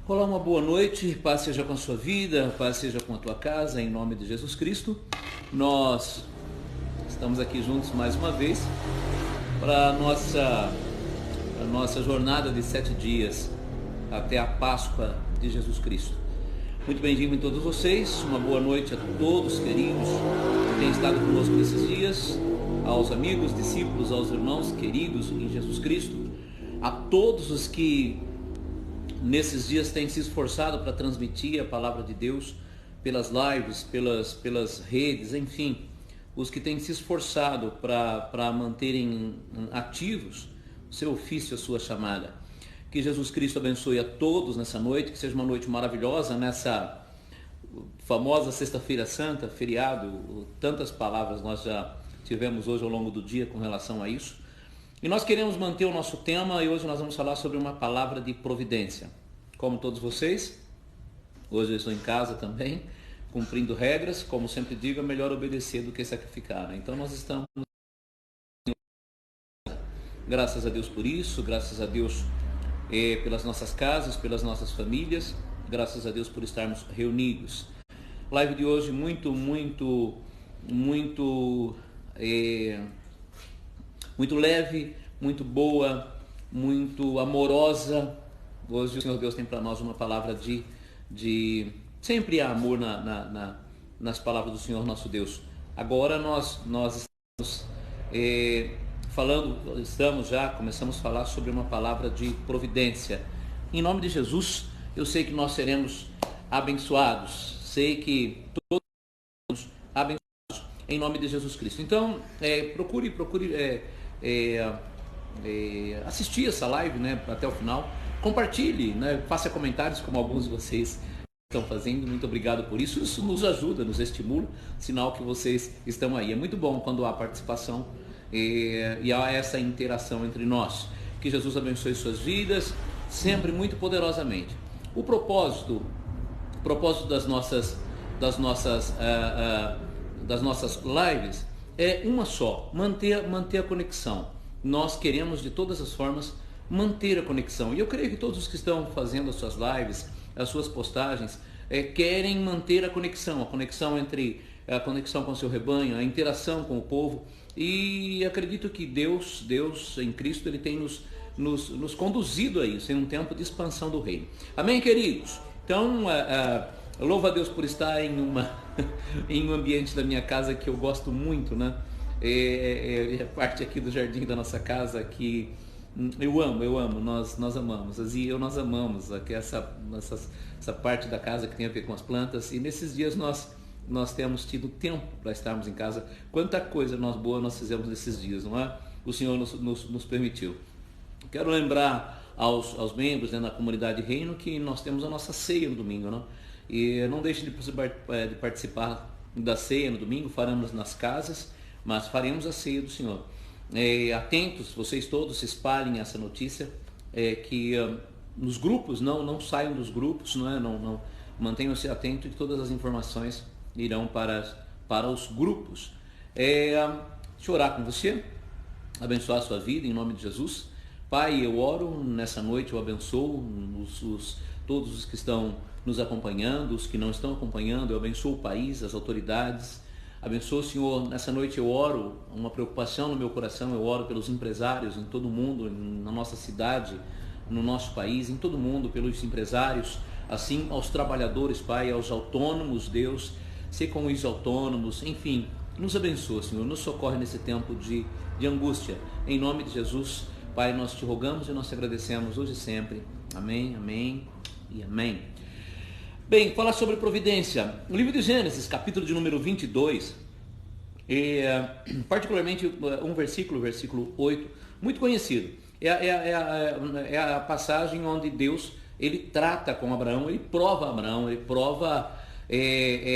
Olá, uma boa noite, paz seja com a sua vida, paz seja com a tua casa, em nome de Jesus Cristo. Nós estamos aqui juntos mais uma vez para a nossa jornada de 7 dias até a Páscoa de Jesus Cristo. Muito bem-vindo a todos vocês, uma boa noite a todos queridos que têm estado conosco nesses dias, aos amigos, discípulos, aos irmãos queridos em Jesus Cristo, a todos os que nesses dias têm se esforçado para transmitir a palavra de Deus pelas lives, pelas redes, enfim, os que têm se esforçado para manterem ativos o seu ofício, a sua chamada. Que Jesus Cristo abençoe a todos nessa noite, que seja uma noite maravilhosa nessa famosa Sexta-feira Santa, feriado. Tantas palavras nós já tivemos hoje ao longo do dia com relação a isso. E nós queremos manter o nosso tema e hoje nós vamos falar sobre uma palavra de providência. Como todos vocês, hoje eu estou em casa também, cumprindo regras. Como sempre digo, é melhor obedecer do que sacrificar, né? Então nós estamos, graças a Deus por isso, graças a Deus pelas nossas casas, pelas nossas famílias, graças a Deus por estarmos reunidos. Live de hoje muito leve, muito boa, muito amorosa. Hoje o Senhor Deus tem para nós uma palavra de sempre há amor nas palavras do Senhor nosso Deus. Agora nós estamos começamos a falar sobre uma palavra de providência. Em nome de Jesus, eu sei que nós seremos abençoados, sei que todos seremos abençoados em nome de Jesus Cristo. Então, procure assistir essa live, né, até o final. Compartilhe, né, faça comentários como alguns de vocês estão fazendo. Muito obrigado por isso. Isso nos ajuda, nos estimula, sinal que vocês estão aí. É muito bom quando há participação e há essa interação entre nós. Que Jesus abençoe suas vidas sempre muito poderosamente. O propósito das nossas lives é uma só: manter a conexão. Nós queremos de todas as formas manter a conexão, e eu creio que todos os que estão fazendo as suas lives, as suas postagens, querem manter a conexão entre a conexão com o seu rebanho, a interação com o povo, e acredito que Deus em Cristo, Ele tem nos conduzido a isso, em um tempo de expansão do reino. Amém, queridos? Então, louvo a Deus por estar em um ambiente da minha casa que eu gosto muito, né? É parte aqui do jardim da nossa casa que eu amo, nós amamos, nós amamos aqui essa parte da casa que tem a ver com as plantas, e nesses dias nós temos tido tempo para estarmos em casa. Quanta coisa boa nós fizemos nesses dias, não é? O Senhor nos permitiu. Quero lembrar aos membros, né, na comunidade Reino, que nós temos a nossa ceia no domingo, não? E não deixe de participar da ceia no domingo. Faremos nas casas, mas faremos a ceia do Senhor. Atentos, vocês todos, espalhem essa notícia, que nos grupos, não saiam dos grupos, não mantenham-se atentos, de todas as informações irão para os grupos. Deixa eu orar com você, abençoar a sua vida em nome de Jesus. Pai, eu oro nessa noite, eu abençoo todos os que estão nos acompanhando, os que não estão acompanhando, eu abençoo o país, as autoridades. Abençoa, Senhor, nessa noite eu oro, uma preocupação no meu coração, eu oro pelos empresários em todo o mundo, na nossa cidade, no nosso país, em todo o mundo, pelos empresários, assim aos trabalhadores, Pai, aos autônomos, Deus, ser com os autônomos, enfim, nos abençoa, Senhor, nos socorre nesse tempo de angústia, em nome de Jesus, Pai, nós te rogamos e nós te agradecemos hoje e sempre, amém, amém e amém. Bem, falar sobre providência. O livro de Gênesis, capítulo de número 22, particularmente um versículo 8, muito conhecido. É a passagem onde Deus, ele trata com Abraão, ele prova Abraão, ele prova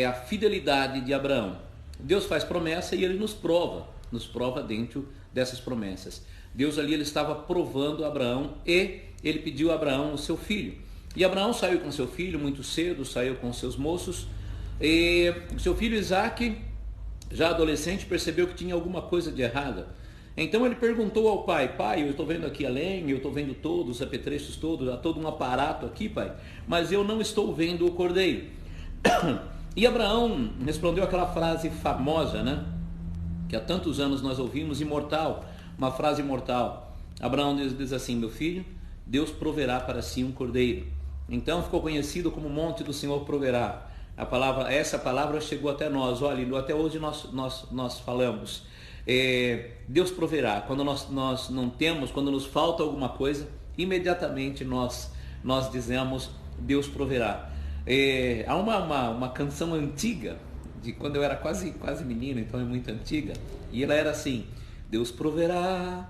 a fidelidade de Abraão. Deus faz promessa e ele nos prova dentro dessas promessas. Deus ali, ele estava provando Abraão e ele pediu a Abraão o seu filho. E Abraão saiu com seu filho muito cedo, saiu com seus moços, e seu filho Isaque, já adolescente, percebeu que tinha alguma coisa de errada. Então ele perguntou ao pai: pai, eu estou vendo aqui a lenha, eu estou vendo todos os apetrechos todos, há todo um aparato aqui, pai, mas eu não estou vendo o cordeiro. E Abraão respondeu aquela frase famosa, né? Que há tantos anos nós ouvimos, imortal, uma frase imortal. Abraão diz assim: meu filho, Deus proverá para si um cordeiro. Então ficou conhecido como Monte do Senhor proverá. Essa palavra chegou até nós, olha, até hoje nós falamos. Deus proverá. Quando nós não temos, quando nos falta alguma coisa, imediatamente nós dizemos: Deus proverá. Há uma canção antiga, de quando eu era quase menino, então é muito antiga, e ela era assim: Deus proverá,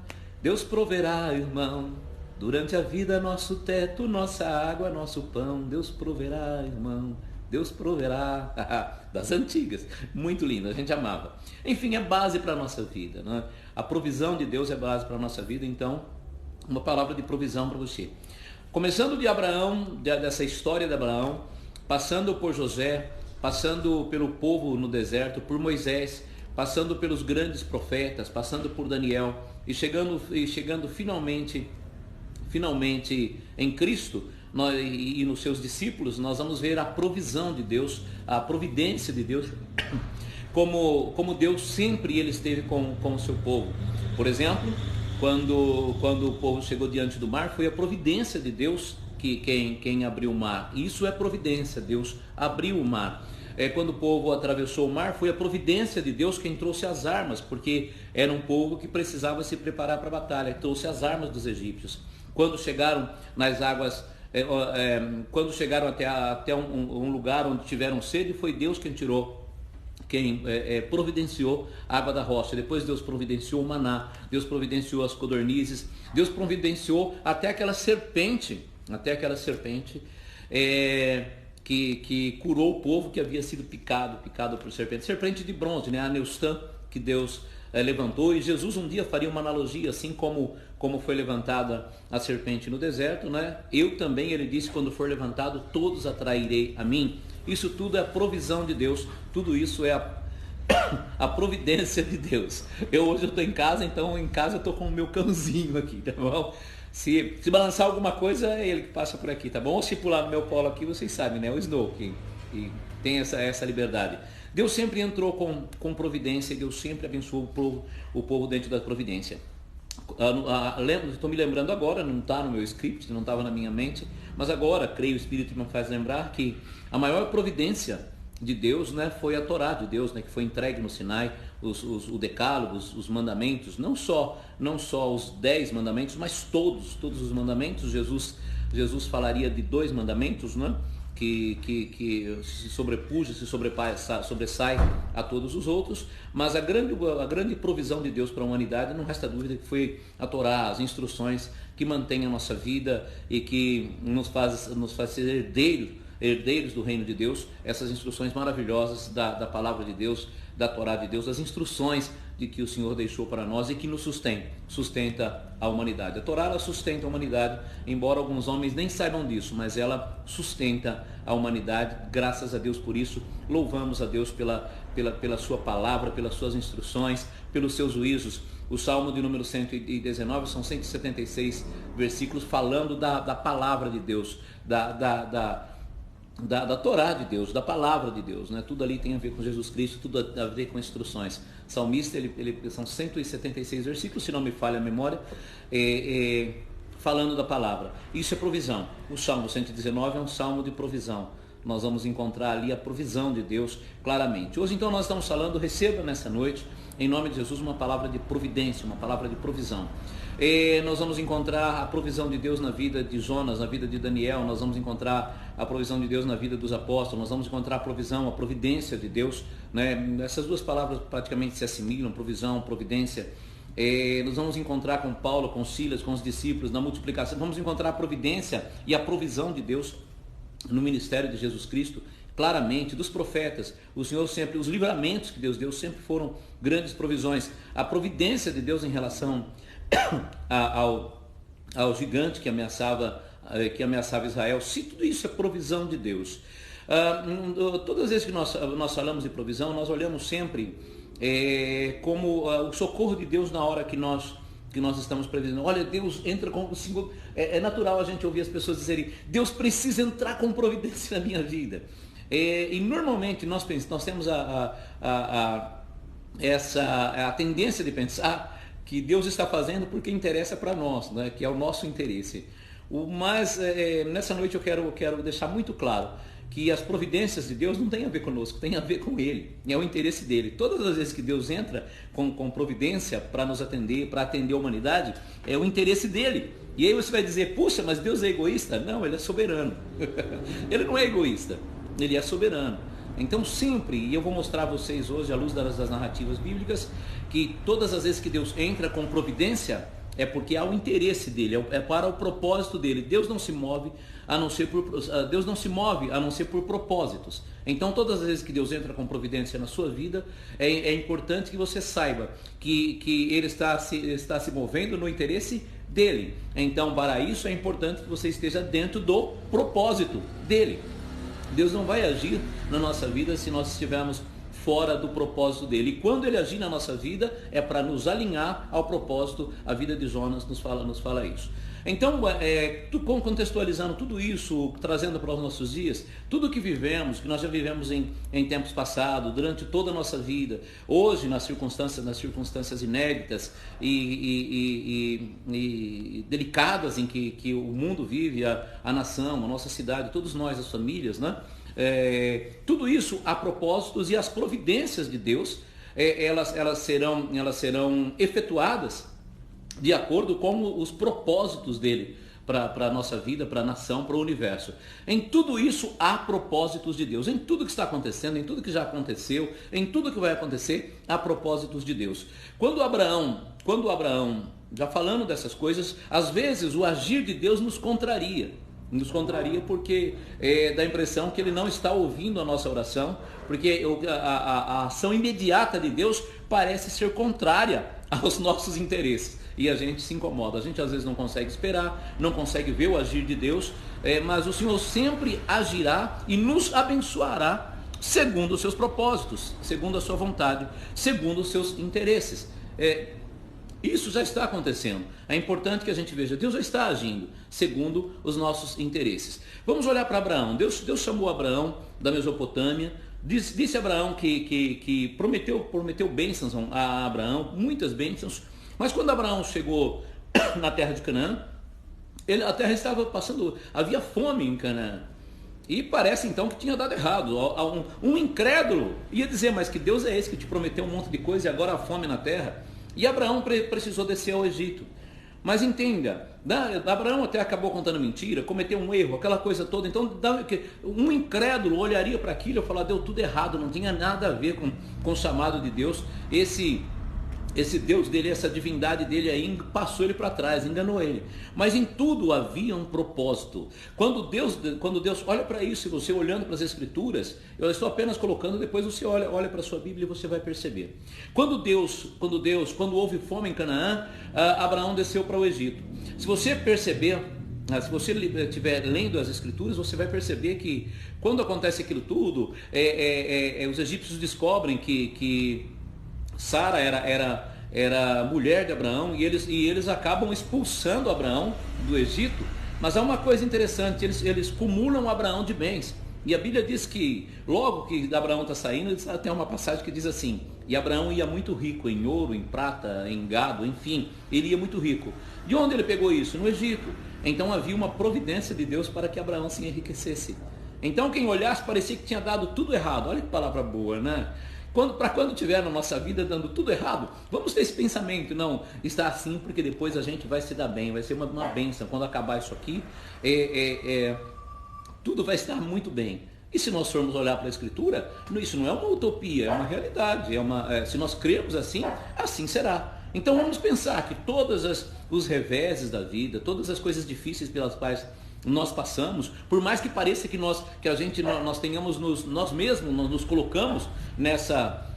irmão, durante a vida nosso teto, nossa água, nosso pão. Deus proverá, irmão, Deus proverá. Das antigas, muito linda, a gente amava. Enfim, é base para a nossa vida, né? A provisão de Deus é base para a nossa vida. Então, uma palavra de provisão para você. Começando de Abraão, dessa história de Abraão, passando por José, passando pelo povo no deserto, por Moisés, passando pelos grandes profetas, passando por Daniel e chegando finalmente em Cristo e nos seus discípulos, nós vamos ver a provisão de Deus, a providência de Deus, como Deus sempre ele esteve com o seu povo. Por exemplo, quando o povo chegou diante do mar, foi a providência de Deus quem abriu o mar. Isso é providência, Deus abriu o mar. Quando o povo atravessou o mar, foi a providência de Deus quem trouxe as armas, porque era um povo que precisava se preparar para a batalha, trouxe as armas dos egípcios. Quando chegaram nas águas, quando chegaram até um lugar onde tiveram sede, foi Deus quem tirou, quem providenciou a água da rocha. Depois Deus providenciou o maná, Deus providenciou as codornizes, Deus providenciou até aquela serpente que curou o povo que havia sido picado por serpente de bronze, né? A Neustã, que Deus levantou. E Jesus um dia faria uma analogia, assim como foi levantada a serpente no deserto, né? Eu também, ele disse, quando for levantado, todos atrairei a mim. Isso tudo é a provisão de Deus, tudo isso é a providência de Deus. Hoje eu estou em casa, então em casa eu estou com o meu cãozinho aqui, tá bom? Se balançar alguma coisa, é ele que passa por aqui, tá bom? Ou se pular no meu colo aqui, vocês sabem, né? O Snow, que tem essa liberdade. Deus sempre entrou com providência, Deus sempre abençoou o povo dentro da providência. Estou me lembrando agora, não está no meu script, não estava na minha mente, mas agora, creio, o Espírito me faz lembrar que a maior providência de Deus, né, foi a Torá de Deus, né, que foi entregue no Sinai, o decálogo, os mandamentos, não só os 10 mandamentos, mas todos os mandamentos. Jesus falaria de 2 mandamentos, né, que se sobrepuja, sobressai a todos os outros, mas a grande provisão de Deus para a humanidade, não resta dúvida, que foi a Torá, as instruções que mantêm a nossa vida e que nos faz ser herdeiros do reino de Deus, essas instruções maravilhosas da palavra de Deus, da Torá de Deus, as instruções de que o Senhor deixou para nós e que nos sustenta a humanidade. A Torá, ela sustenta a humanidade, embora alguns homens nem saibam disso, mas ela sustenta a humanidade, graças a Deus por isso. Louvamos a Deus pela sua palavra, pelas suas instruções, pelos seus juízos. O Salmo de número 119, são 176 versículos falando da palavra de Deus, da Torá de Deus, da palavra de Deus, né? Tudo ali tem a ver com Jesus Cristo, tudo a ver com instruções. Salmista, são 176 versículos, se não me falha a memória, falando da palavra. Isso é provisão. O Salmo 119 é um salmo de provisão. Nós vamos encontrar ali a provisão de Deus claramente. Hoje então nós estamos falando, receba nessa noite, em nome de Jesus, uma palavra de providência, uma palavra de provisão. Nós vamos encontrar a provisão de Deus na vida de Jonas, na vida de Daniel. Nós vamos encontrar a provisão de Deus na vida dos apóstolos. Nós vamos encontrar a provisão, a providência de Deus, né? Essas duas palavras praticamente se assimilam, provisão, providência. Nós vamos encontrar com Paulo, com Silas, com os discípulos, na multiplicação. Vamos encontrar a providência e a provisão de Deus no ministério de Jesus Cristo, claramente, dos profetas. O Senhor sempre, os livramentos que Deus deu sempre foram grandes provisões. A providência de Deus em relação ao gigante que ameaçava Israel, se tudo isso é provisão de Deus. Todas as vezes que nós falamos de provisão, nós olhamos sempre como o socorro de Deus na hora que nós estamos prevendo. Olha, Deus entra com... É natural a gente ouvir as pessoas dizerem, Deus precisa entrar com providência na minha vida. E normalmente nós temos a tendência de pensar que Deus está fazendo porque interessa para nós, né? Que é o nosso interesse. Mas nessa noite eu quero deixar muito claro que as providências de Deus não têm a ver conosco, tem a ver com Ele, é o interesse dele. Todas as vezes que Deus entra com providência para nos atender, para atender a humanidade, é o interesse dele. E aí você vai dizer, puxa, mas Deus é egoísta? Não, Ele é soberano. Ele não é egoísta, Ele é soberano. Então sempre, e eu vou mostrar a vocês hoje, à luz das narrativas bíblicas, que todas as vezes que Deus entra com providência, é porque há o interesse dele, é para o propósito dele. Deus não se move a não ser por propósitos. Então todas as vezes que Deus entra com providência na sua vida, é importante que você saiba que Ele está se movendo no interesse dele. Então para isso é importante que você esteja dentro do propósito dele. Deus não vai agir na nossa vida se nós estivermos fora do propósito dele. E quando ele agir na nossa vida, é para nos alinhar ao propósito. A vida de Jonas nos fala isso. Então, contextualizando tudo isso, trazendo para os nossos dias, tudo que vivemos, que nós já vivemos em tempos passados, durante toda a nossa vida, hoje nas circunstâncias inéditas e delicadas em que o mundo vive, a nação, a nossa cidade, todos nós, as famílias, né? Tudo isso há propósitos, e as providências de Deus, elas serão efetuadas de acordo com os propósitos dele para a nossa vida, para a nação, para o universo. Em tudo isso há propósitos de Deus. Em tudo que está acontecendo, em tudo que já aconteceu, em tudo que vai acontecer, há propósitos de Deus. Quando Abraão, já falando dessas coisas, às vezes o agir de Deus nos contraria porque dá a impressão que ele não está ouvindo a nossa oração, porque a ação imediata de Deus parece ser contrária aos nossos interesses, e a gente se incomoda. A gente às vezes não consegue esperar, não consegue ver o agir de Deus, mas o Senhor sempre agirá e nos abençoará segundo os seus propósitos, segundo a sua vontade, segundo os seus interesses. Isso já está acontecendo. É importante que a gente veja, Deus já está agindo segundo os nossos interesses. Vamos olhar para Abraão. Deus chamou Abraão da Mesopotâmia, disse a Abraão que prometeu bênçãos a Abraão, muitas bênçãos, mas quando Abraão chegou na terra de Canaã, a terra estava passando, havia fome em Canaã. E parece então que tinha dado errado. Um incrédulo ia dizer, mas que Deus é esse que te prometeu um monte de coisa e agora há fome na terra? E Abraão precisou descer ao Egito. Mas entenda, Abraão até acabou contando mentira, cometeu um erro, aquela coisa toda. Então um incrédulo olharia para aquilo e falaria, deu tudo errado, não tinha nada a ver com o chamado de Deus. Esse Deus dele, essa divindade dele aí passou ele para trás, enganou ele. Mas em tudo havia um propósito. Quando Deus olha para isso, e você olhando para as Escrituras, eu estou apenas colocando, depois você olha para a sua Bíblia e você vai perceber. Quando houve fome em Canaã, Abraão desceu para o Egito. Se você perceber, se você estiver lendo as Escrituras, você vai perceber que quando acontece aquilo tudo, os egípcios descobrem que Sara era mulher de Abraão, e eles acabam expulsando Abraão do Egito. Mas há uma coisa interessante, eles cumulam Abraão de bens. E a Bíblia diz que logo que Abraão está saindo, tem uma passagem que diz assim, e Abraão ia muito rico em ouro, em prata, em gado, enfim, ele ia muito rico. De onde ele pegou isso? No Egito. Então havia uma providência de Deus para que Abraão se enriquecesse. Então quem olhasse parecia que tinha dado tudo errado. Olha que palavra boa, né? Quando tiver na nossa vida dando tudo errado, vamos ter esse pensamento, não, está assim porque depois a gente vai se dar bem, vai ser uma bênção. Quando acabar isso aqui, tudo vai estar muito bem. E se nós formos olhar para a Escritura, isso não é uma utopia, é uma realidade. Se nós cremos assim, assim será. Então vamos pensar que todos os reveses da vida, todas as coisas difíceis pelas quais nós passamos, por mais que pareça que nós tenhamos nós mesmos nos colocamos nessa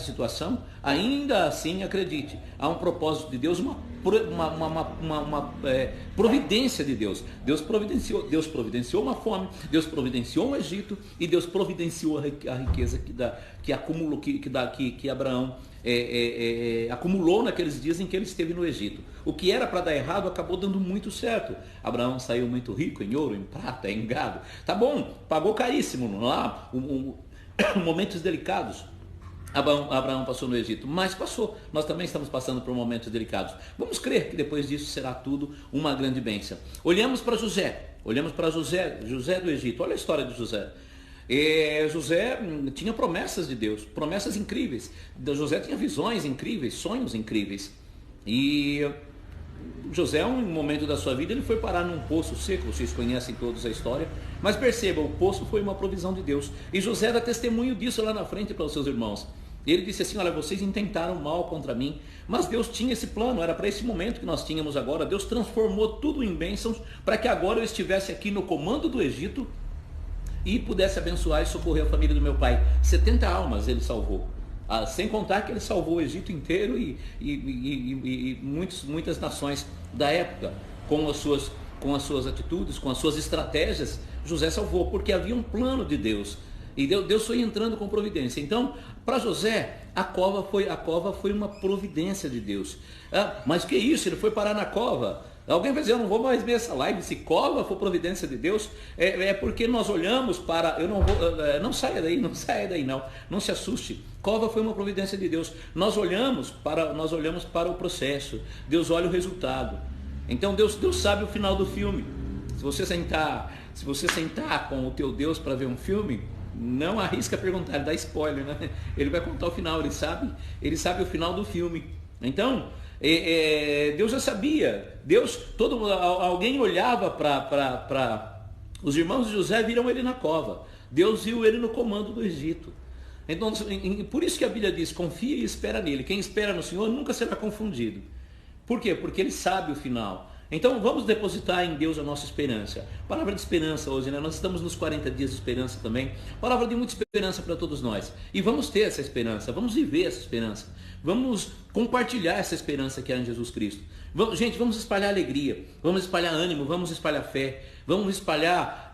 situação, ainda assim acredite, há um propósito de Deus, uma providência de Deus. Deus providenciou uma fome, Deus providenciou um Egito, e Deus providenciou a riqueza que Abraão acumulou naqueles dias em que ele esteve no Egito. O que era para dar errado acabou dando muito certo. Abraão saiu muito rico em ouro, em prata, em gado. Tá bom, pagou caríssimo lá, momentos delicados. Abraão passou no Egito, mas passou. Nós também estamos passando por momentos delicados. Vamos crer que depois disso será tudo uma grande bênção. Olhamos para José do Egito. Olha a história de José. José tinha promessas de Deus, promessas incríveis. José tinha visões incríveis, sonhos incríveis. E José, em um momento da sua vida, ele foi parar num poço seco. Vocês conhecem todos a história. Mas perceba, o poço foi uma provisão de Deus. E José dá testemunho disso lá na frente para os seus irmãos. Ele disse assim: olha, vocês intentaram mal contra mim, mas Deus tinha esse plano, era para esse momento que nós tínhamos agora. Deus transformou tudo em bênçãos para que agora eu estivesse aqui no comando do Egito e pudesse abençoar e socorrer a família do meu pai. 70 almas ele salvou, sem contar que ele salvou o Egito inteiro e muitas nações da época, com as suas atitudes, com as suas estratégias. José salvou, porque havia um plano de Deus. E Deus foi entrando com providência. Então, para José, a cova foi uma providência de Deus. Mas que isso? Ele foi parar na cova. Alguém vai dizer: eu não vou mais ver essa live. Se cova for providência de Deus, porque nós olhamos para... não saia daí, não se assuste. Cova foi uma providência de Deus. Nós olhamos para o processo. Deus olha o resultado. Então Deus sabe o final do filme. Se você sentar com o teu Deus para ver um filme, não arrisca perguntar, ele dá spoiler, né? Ele vai contar o final, ele sabe o final do filme. Então, Deus já sabia. Alguém olhava para os irmãos de José, viram ele na cova. Deus viu ele no comando do Egito. Então, por isso que a Bíblia diz: confia e espera nele. Quem espera no Senhor nunca será confundido. Por quê? Porque ele sabe o final. Então vamos depositar em Deus a nossa esperança. Palavra de esperança hoje, né? Nós estamos nos 40 dias de esperança também. Palavra de muita esperança para todos nós. E vamos ter essa esperança, vamos viver essa esperança. Vamos compartilhar essa esperança que há em Jesus Cristo. Vamos espalhar alegria, vamos espalhar ânimo, vamos espalhar fé, vamos espalhar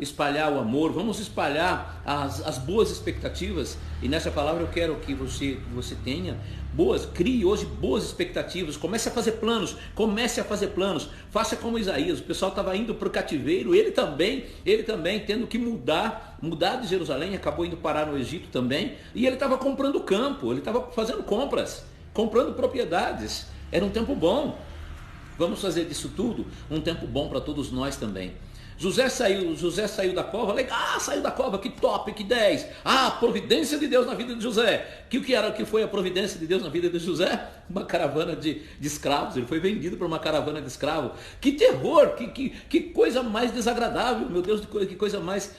o amor, vamos espalhar as boas expectativas. E nessa palavra eu quero que você tenha crie hoje boas expectativas, comece a fazer planos, faça como Isaías. O pessoal estava indo para o cativeiro, ele também tendo que mudar de Jerusalém, acabou indo parar no Egito também, e ele estava comprando campo, ele estava fazendo compras, comprando propriedades. Era um tempo bom. Vamos fazer disso tudo um tempo bom para todos nós também. José saiu da cova, legal, saiu da cova, que top, que 10. Providência de Deus na vida de José. Que foi a providência de Deus na vida de José? Uma caravana de escravos. Ele foi vendido para uma caravana de escravos. Que terror, que coisa mais desagradável, meu Deus, que coisa mais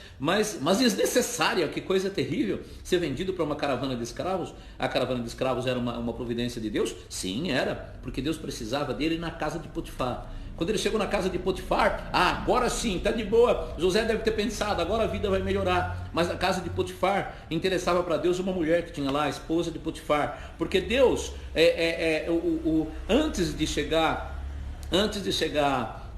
desnecessária, que coisa terrível, ser vendido para uma caravana de escravos. A caravana de escravos era uma providência de Deus? Sim, era, porque Deus precisava dele na casa de Potifar. Quando ele chegou na casa de Potifar, agora sim, está de boa. José deve ter pensado, agora a vida vai melhorar. Mas a casa de Potifar interessava para Deus uma mulher que tinha lá, a esposa de Potifar. Porque Deus, antes de chegar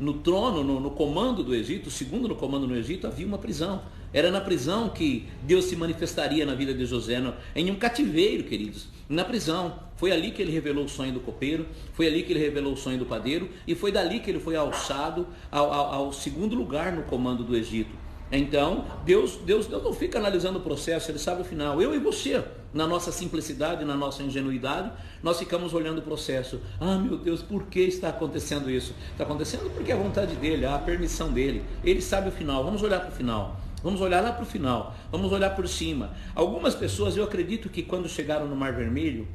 no trono, no comando do Egito, segundo no comando no Egito, havia uma prisão. Era na prisão que Deus se manifestaria na vida de José, em um cativeiro, queridos, na prisão. Foi ali que ele revelou o sonho do copeiro, foi ali que ele revelou o sonho do padeiro, e foi dali que ele foi alçado ao segundo lugar no comando do Egito. Então, Deus não fica analisando o processo, ele sabe o final. Eu e você, na nossa simplicidade, na nossa ingenuidade, nós ficamos olhando o processo. Meu Deus, por que está acontecendo isso? Está acontecendo porque é a vontade dele, a permissão dele. Ele sabe o final. Vamos olhar para o final. Vamos olhar lá para o final. Vamos olhar por cima. Algumas pessoas, eu acredito que quando chegaram no Mar Vermelho,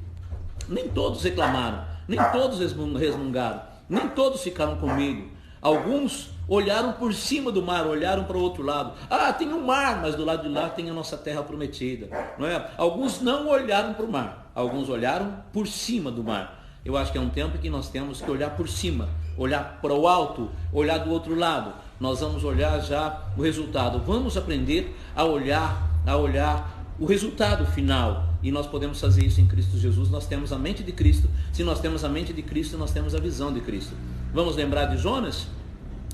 nem todos reclamaram, nem todos resmungaram, nem todos ficaram com medo. Alguns olharam por cima do mar, olharam para o outro lado. Tem um mar, mas do lado de lá tem a nossa terra prometida, não é? Alguns não olharam para o mar, alguns olharam por cima do mar. Eu acho que é um tempo que nós temos que olhar por cima, olhar para o alto, olhar do outro lado. Nós vamos olhar já o resultado. Vamos aprender a olhar o resultado final. E nós podemos fazer isso em Cristo Jesus. Nós temos a mente de Cristo. Se nós temos a mente de Cristo, nós temos a visão de Cristo. Vamos lembrar de Jonas?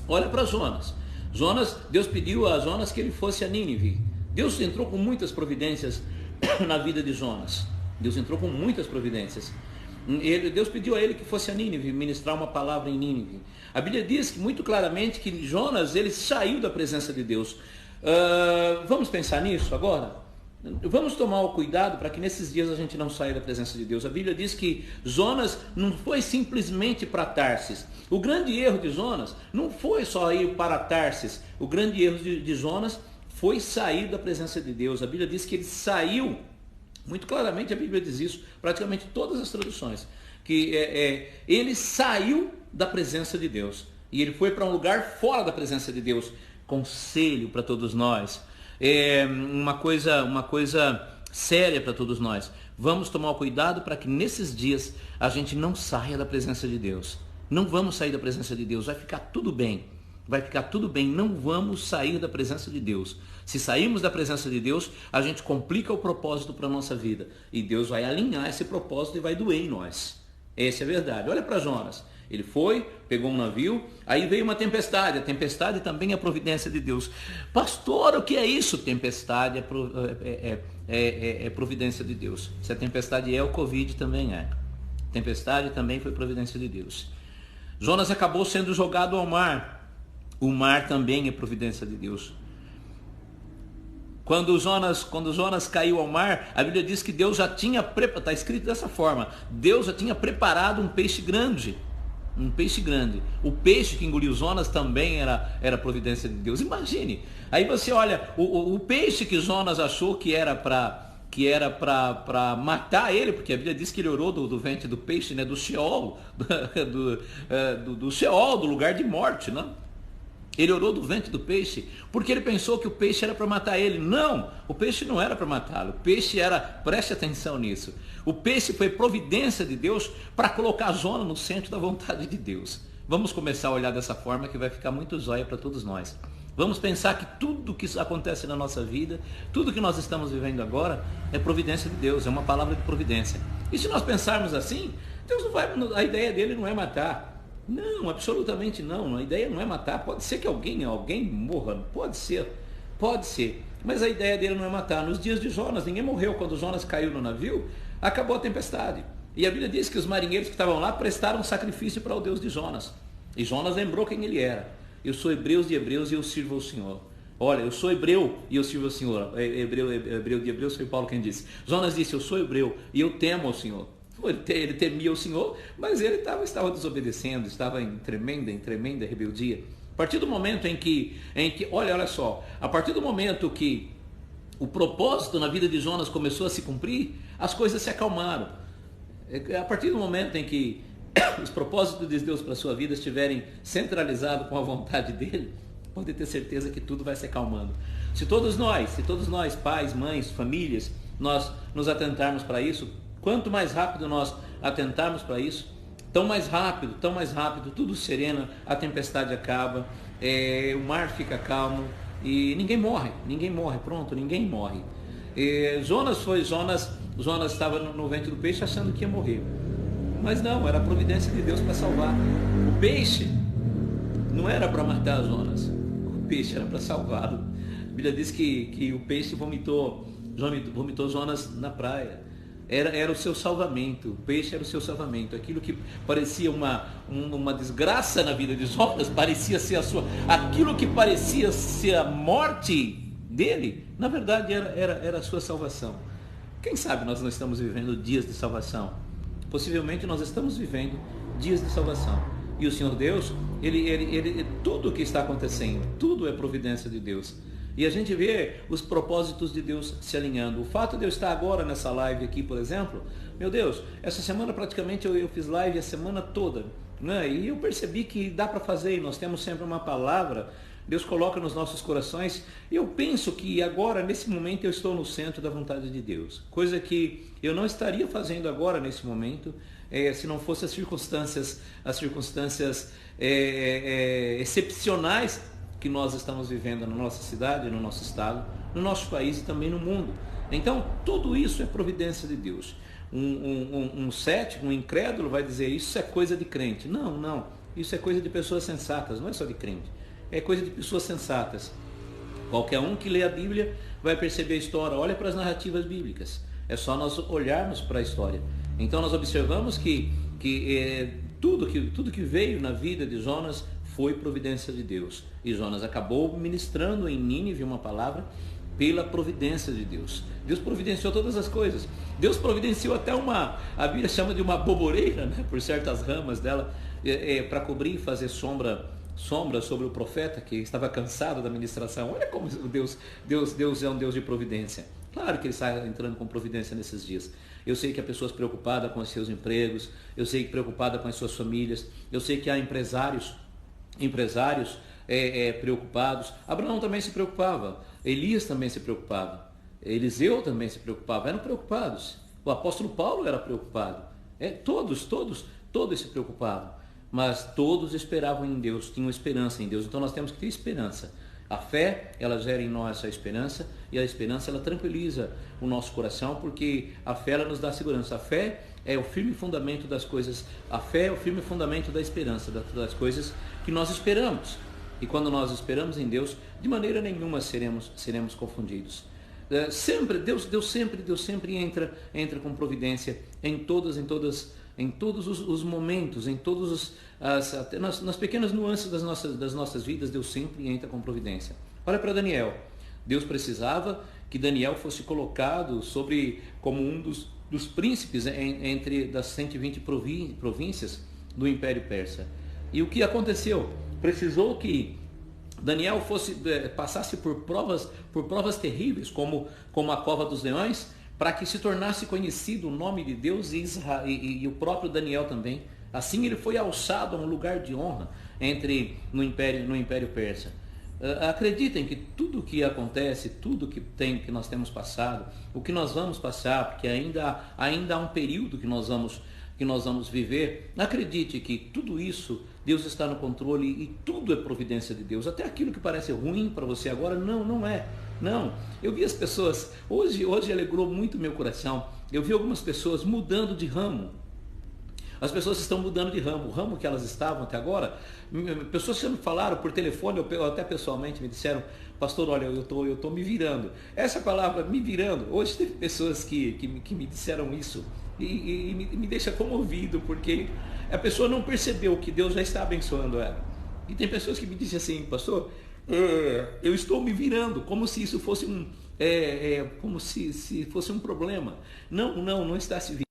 Olha para Jonas. Deus pediu a Jonas que ele fosse a Nínive. Deus entrou com muitas providências na vida de Jonas. Deus entrou com muitas providências. Deus pediu a ele que fosse a Nínive, ministrar uma palavra em Nínive. A Bíblia diz que, muito claramente, que Jonas, ele saiu da presença de Deus. Vamos pensar nisso agora? Vamos tomar o cuidado para que nesses dias a gente não saia da presença de Deus. A Bíblia diz que Jonas não foi simplesmente para Tarsis. O grande erro de Jonas não foi só ir para Tarsis. O grande erro de Jonas foi sair da presença de Deus. A Bíblia diz que ele saiu, muito claramente a Bíblia diz isso, praticamente todas as traduções, que ele saiu da presença de Deus. E ele foi para um lugar fora da presença de Deus. Conselho para todos nós. Uma coisa séria para todos nós. Vamos tomar o cuidado para que nesses dias a gente não saia da presença de Deus. Não vamos sair da presença de Deus. Vai ficar tudo bem. Vai ficar tudo bem. Não vamos sair da presença de Deus. Se sairmos da presença de Deus, a gente complica o propósito para a nossa vida. E Deus vai alinhar esse propósito e vai doer em nós. Essa é a verdade. Olha para Jonas. Ele foi, pegou um navio, aí veio uma tempestade. A tempestade também é a providência de Deus. Pastor, o que é isso? Tempestade é providência de Deus. Se a tempestade é, o Covid também é. Tempestade também foi providência de Deus. Jonas acabou sendo jogado ao mar. O mar também é providência de Deus. Quando Jonas caiu ao mar, a Bíblia diz que Deus já tinha preparado, está escrito dessa forma, Deus já tinha preparado um peixe grande. Um peixe grande. O peixe que engoliu Jonas também era providência de Deus. Imagine. Aí você olha, o peixe que Jonas achou que era para matar ele, porque a Bíblia diz que ele orou do ventre do peixe, né, do Sheol, do Sheol, do lugar de morte, né? Ele orou do ventre do peixe, porque ele pensou que o peixe era para matar ele. Não, o peixe não era para matá-lo. O peixe era, preste atenção nisso, o peixe foi providência de Deus para colocar Jonas no centro da vontade de Deus. Vamos começar a olhar dessa forma que vai ficar muito jóia para todos nós. Vamos pensar que tudo que acontece na nossa vida, tudo que nós estamos vivendo agora, é providência de Deus, é uma palavra de providência. E se nós pensarmos assim, Deus não vai, a ideia dele não é matar. Não, absolutamente não. A ideia não é matar. Pode ser que alguém morra, pode ser, mas a ideia dele não é matar. Nos dias de Jonas, ninguém morreu. Quando Jonas caiu no navio, acabou a tempestade. E a Bíblia diz que os marinheiros que estavam lá prestaram sacrifício para o Deus de Jonas. E Jonas lembrou quem ele era. Eu sou hebreu de hebreus e eu sirvo ao Senhor. Olha, eu sou hebreu e eu sirvo ao Senhor. Hebreu de hebreus foi Paulo quem disse. Jonas disse, eu sou hebreu e eu temo ao Senhor. Ele temia o Senhor, mas ele estava desobedecendo, estava em tremenda rebeldia. A partir do momento em que olha só, a partir do momento que o propósito na vida de Jonas começou a se cumprir, as coisas se acalmaram. A partir do momento em que os propósitos de Deus para a sua vida estiverem centralizados com a vontade dele, pode ter certeza que tudo vai se acalmando. Se todos nós, pais, mães, famílias, nós nos atentarmos para isso, quanto mais rápido nós atentarmos para isso, tão mais rápido, tudo serena, a tempestade acaba, o mar fica calmo e ninguém morre, pronto, ninguém morre. Jonas estava no ventre do peixe achando que ia morrer, mas não, era a providência de Deus para salvar. O peixe não era para matar Jonas, o peixe era para salvá-lo. A Bíblia diz que o peixe vomitou Jonas na praia. Era o seu salvamento, o peixe era o seu salvamento. Aquilo que parecia uma desgraça na vida de Jonas, parecia ser aquilo que parecia ser a morte dele, na verdade era a sua salvação. Quem sabe nós não estamos vivendo dias de salvação? Possivelmente nós estamos vivendo dias de salvação. E o Senhor Deus, tudo o que está acontecendo, tudo é providência de Deus. E a gente vê os propósitos de Deus se alinhando. O fato de eu estar agora nessa live aqui, por exemplo, meu Deus, essa semana praticamente eu fiz live a semana toda, né? E eu percebi que dá para fazer, e nós temos sempre uma palavra, Deus coloca nos nossos corações, e eu penso que agora, nesse momento, eu estou no centro da vontade de Deus. Coisa que eu não estaria fazendo agora, nesse momento, se não fossem as circunstâncias excepcionais que nós estamos vivendo na nossa cidade, no nosso estado, no nosso país e também no mundo. Então, tudo isso é providência de Deus. Um cético, um incrédulo vai dizer, isso é coisa de crente. Não, isso é coisa de pessoas sensatas, não é só de crente. É coisa de pessoas sensatas. Qualquer um que lê a Bíblia vai perceber a história. Olha para as narrativas bíblicas. É só nós olharmos para a história. Então nós observamos que tudo que veio na vida de Jonas foi providência de Deus. E Jonas acabou ministrando em Nínive uma palavra pela providência de Deus. Deus providenciou todas as coisas. Deus providenciou até a Bíblia chama de uma boboreira, né, por certas ramas dela, para cobrir e fazer sombra sobre o profeta que estava cansado da ministração. Olha como Deus é um Deus de providência. Claro que ele está entrando com providência nesses dias. Eu sei que há pessoas preocupadas com os seus empregos, eu sei que preocupadas com as suas famílias, eu sei que há empresários preocupados. Abraão também se preocupava, Elias também se preocupava, Eliseu também se preocupava, eram preocupados. O apóstolo Paulo era preocupado. Todos se preocupavam, mas todos esperavam em Deus, tinham esperança em Deus. Então nós temos que ter esperança. A fé, ela gera em nós a esperança, e a esperança, ela tranquiliza o nosso coração, porque a fé, ela nos dá segurança. A fé é o firme fundamento das coisas, a fé é o firme fundamento da esperança, das coisas que nós esperamos. E quando nós esperamos em Deus, de maneira nenhuma seremos confundidos. Deus sempre entra com providência em todos os momentos, nas pequenas nuances das nossas vidas. Deus sempre entra com providência. Olha para Daniel. Deus precisava que Daniel fosse colocado como um dos príncipes entre das 120 províncias do Império Persa. E o que aconteceu? Precisou que Daniel passasse por provas terríveis, como a cova dos leões, para que se tornasse conhecido o nome de Deus e o próprio Daniel também. Assim ele foi alçado a um lugar de honra no Império Persa. Acreditem que tudo o que acontece, tudo que nós temos passado, o que nós vamos passar, porque ainda há um período que nós vamos viver, acredite que tudo isso, Deus está no controle e tudo é providência de Deus. Até aquilo que parece ruim para você agora, não é. Não, eu vi as pessoas, hoje alegrou muito meu coração, eu vi algumas pessoas mudando de ramo. As pessoas estão mudando de ramo, o ramo que elas estavam até agora. Pessoas que me falaram por telefone, ou até pessoalmente me disseram: pastor, olha, eu tô me virando. Essa palavra, me virando, hoje teve pessoas que me disseram isso e me deixa comovido, porque a pessoa não percebeu que Deus já está abençoando ela. E tem pessoas que me dizem assim: pastor, eu estou me virando, como se isso fosse como se fosse um problema. Não está se virando.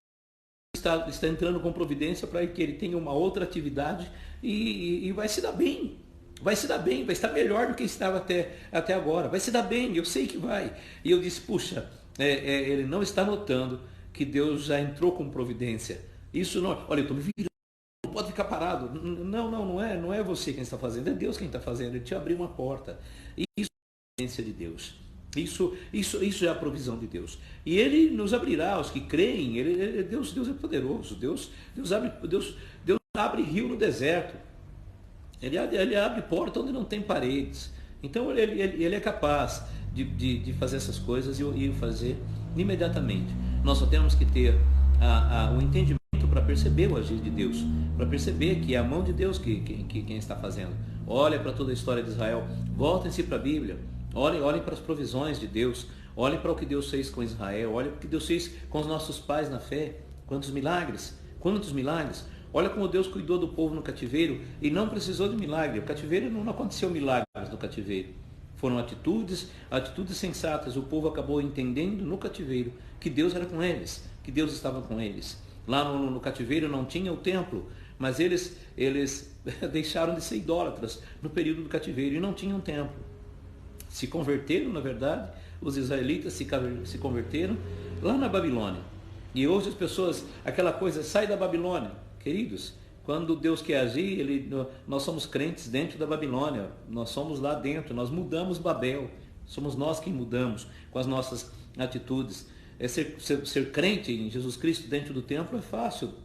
Está entrando com providência para que ele tenha uma outra atividade e vai se dar bem. Vai estar melhor do que estava até agora. Vai se dar bem, eu sei que vai. E eu disse: puxa, ele não está notando que Deus já entrou com providência. Isso não, olha, eu estou me virando, não pode ficar parado. Não é você quem está fazendo, é Deus quem está fazendo. Ele te abriu uma porta. E isso é a providência de Deus. Isso é a provisão de Deus. E Ele nos abrirá, os que creem. Deus é poderoso. Deus abre rio no deserto. Ele abre porta onde não tem paredes. Então ele é capaz de fazer essas coisas e fazer imediatamente. Nós só temos que ter o entendimento para perceber o agir de Deus, para perceber que é a mão de Deus quem está fazendo. Olha para toda a história de Israel, voltem-se para a Bíblia. Olhem para as provisões de Deus, olhem para o que Deus fez com Israel, olhem para o que Deus fez com os nossos pais na fé. Quantos milagres! Olha como Deus cuidou do povo no cativeiro e não precisou de milagre. O cativeiro não aconteceu milagres no cativeiro. Foram atitudes sensatas. O povo acabou entendendo no cativeiro que Deus era com eles, que Deus estava com eles. Lá no cativeiro não tinha o templo, mas eles deixaram de ser idólatras no período do cativeiro e não tinham templo. Se converteram, na verdade, os israelitas se converteram lá na Babilônia. E hoje as pessoas, aquela coisa, sai da Babilônia. Queridos, quando Deus quer agir, nós somos crentes dentro da Babilônia. Nós somos lá dentro, nós mudamos Babel. Somos nós quem mudamos com as nossas atitudes. Ser crente em Jesus Cristo dentro do templo é fácil.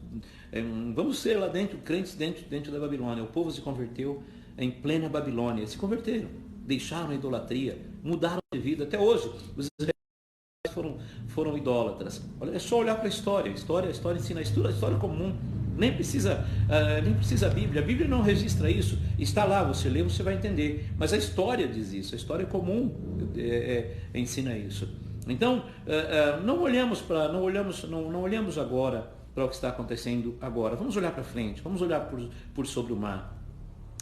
Vamos ser lá dentro, crentes dentro da Babilônia. O povo se converteu em plena Babilônia. Se converteram. Deixaram a idolatria, mudaram de vida. Até hoje, os israelitas foram idólatras. Olha, é só olhar para a história. A história ensina a história comum. Nem precisa a Bíblia. A Bíblia não registra isso. Está lá, você lê, você vai entender. Mas a história diz isso. A história comum ensina isso. Então, não olhamos agora para o que está acontecendo agora. Vamos olhar para frente, vamos olhar por sobre o mar.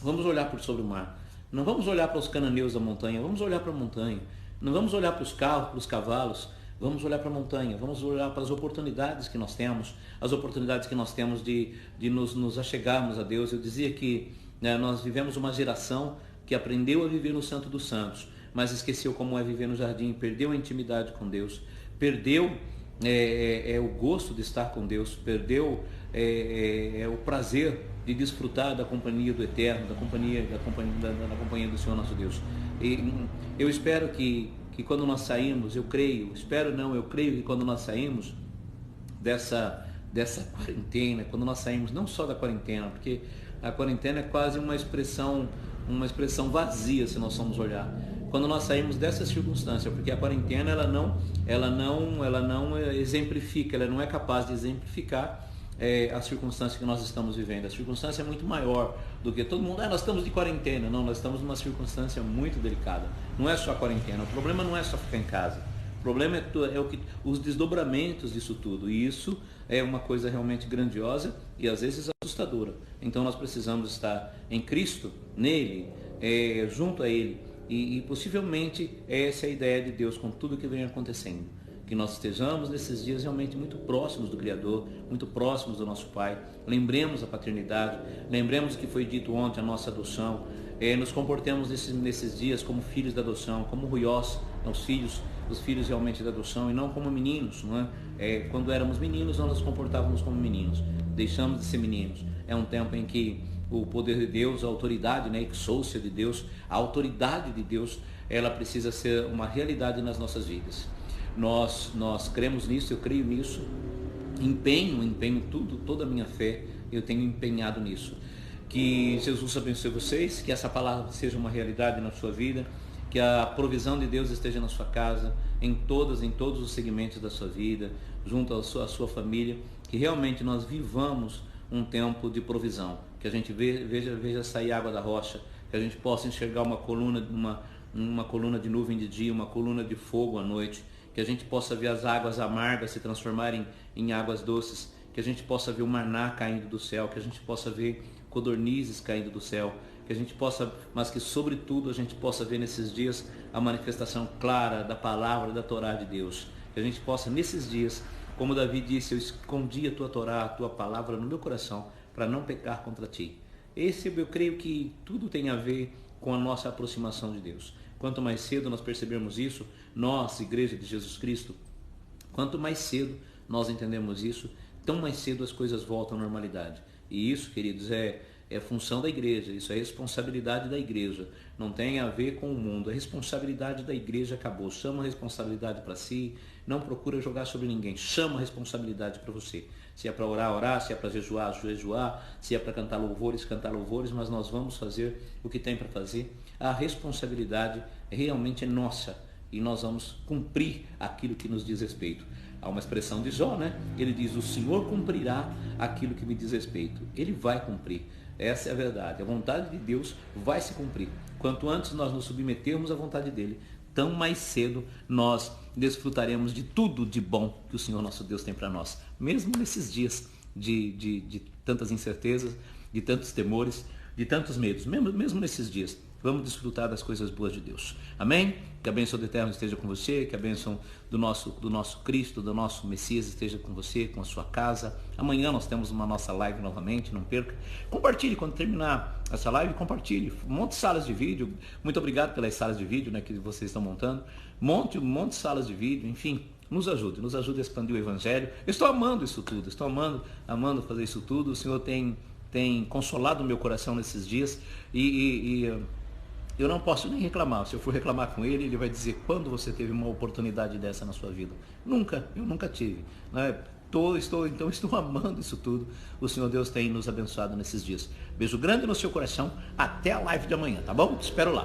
Vamos olhar por sobre o mar. Não vamos olhar para os cananeus da montanha, vamos olhar para a montanha. Não vamos olhar para os carros, para os cavalos, vamos olhar para a montanha, vamos olhar para as oportunidades que nós temos, as oportunidades que nós temos de nos achegarmos a Deus. Eu dizia que nós vivemos uma geração que aprendeu a viver no Santo dos Santos, mas esqueceu como é viver no jardim, perdeu a intimidade com Deus, perdeu o gosto de estar com Deus, perdeu o prazer de desfrutar da companhia do Eterno, da companhia do Senhor nosso Deus. E eu espero que quando nós saímos, eu creio que quando nós saímos dessa quarentena, quando nós saímos não só da quarentena, porque a quarentena é quase uma expressão vazia se nós formos olhar. Quando nós saímos dessa circunstância, porque a quarentena ela não exemplifica, ela não é capaz de exemplificar a circunstância que nós estamos vivendo. A circunstância é muito maior do que todo mundo. Nós estamos de quarentena. Não, nós estamos numa circunstância muito delicada. Não é só a quarentena. O problema não é só ficar em casa. O problema os desdobramentos disso tudo. E isso é uma coisa realmente grandiosa e às vezes assustadora. Então nós precisamos estar em Cristo, nele, junto a Ele. E possivelmente essa é a ideia de Deus com tudo que vem acontecendo. Que nós estejamos nesses dias realmente muito próximos do Criador, muito próximos do nosso Pai. Lembremos a paternidade, lembremos o que foi dito ontem, a nossa adoção. Nos comportemos nesses dias como filhos da adoção, como ruiós, os filhos realmente da adoção, e não como meninos. Não é? Quando éramos meninos, nós nos comportávamos como meninos. Deixamos de ser meninos. É um tempo em que o poder de Deus, a autoridade, exousia de Deus, a autoridade de Deus, ela precisa ser uma realidade nas nossas vidas. Nós cremos nisso, eu creio nisso, empenho toda a minha fé, eu tenho empenhado nisso. Que Jesus abençoe vocês, que essa palavra seja uma realidade na sua vida, que a provisão de Deus esteja na sua casa, em todos os segmentos da sua vida, junto à sua família, que realmente nós vivamos um tempo de provisão, que a gente veja sair água da rocha, que a gente possa enxergar uma coluna de nuvem de dia, uma coluna de fogo à noite, que a gente possa ver as águas amargas se transformarem em águas doces, que a gente possa ver o maná caindo do céu, que a gente possa ver codornizes caindo do céu, que a gente possa, mas que sobretudo a gente possa ver nesses dias a manifestação clara da palavra da Torá de Deus, que a gente possa nesses dias, como Davi disse, eu escondi a tua Torá, a tua palavra no meu coração, para não pecar contra ti. Eu creio que tudo tem a ver com a nossa aproximação de Deus. Quanto mais cedo nós percebermos isso, nós, Igreja de Jesus Cristo, quanto mais cedo nós entendemos isso, tão mais cedo as coisas voltam à normalidade. E isso, queridos, é função da igreja, isso é responsabilidade da igreja, não tem a ver com o mundo, a responsabilidade da igreja acabou. Chama a responsabilidade para si, não procura jogar sobre ninguém, chama a responsabilidade para você. Se é para orar, orar, se é para jejuar, jejuar, se é para cantar louvores, mas nós vamos fazer o que tem para fazer. A responsabilidade realmente é nossa e nós vamos cumprir aquilo que nos diz respeito. Há uma expressão de Jó, né? Ele diz, o Senhor cumprirá aquilo que me diz respeito. Ele vai cumprir. Essa é a verdade. A vontade de Deus vai se cumprir. Quanto antes nós nos submetermos à vontade dele, tão mais cedo nós desfrutaremos de tudo de bom que o Senhor nosso Deus tem para nós. Mesmo nesses dias de tantas incertezas, de tantos temores, de tantos medos. Mesmo nesses dias, vamos desfrutar das coisas boas de Deus. Amém? Que a bênção do Eterno esteja com você, que a bênção do nosso Cristo, do nosso Messias esteja com você, com a sua casa. Amanhã nós temos uma nossa live novamente, não perca. Compartilhe quando terminar essa live, compartilhe. Monte salas de vídeo. Muito obrigado pelas salas de vídeo, né, que vocês estão montando. Monte salas de vídeo, enfim. Nos ajude a expandir o Evangelho. Eu estou amando isso tudo, estou amando fazer isso tudo. O Senhor tem consolado o meu coração nesses dias e eu não posso nem reclamar. Se eu for reclamar com ele, ele vai dizer, quando você teve uma oportunidade dessa na sua vida? Eu nunca tive. Né? Estou amando isso tudo. O Senhor Deus tem nos abençoado nesses dias. Beijo grande no seu coração. Até a live de amanhã, tá bom? Te espero lá.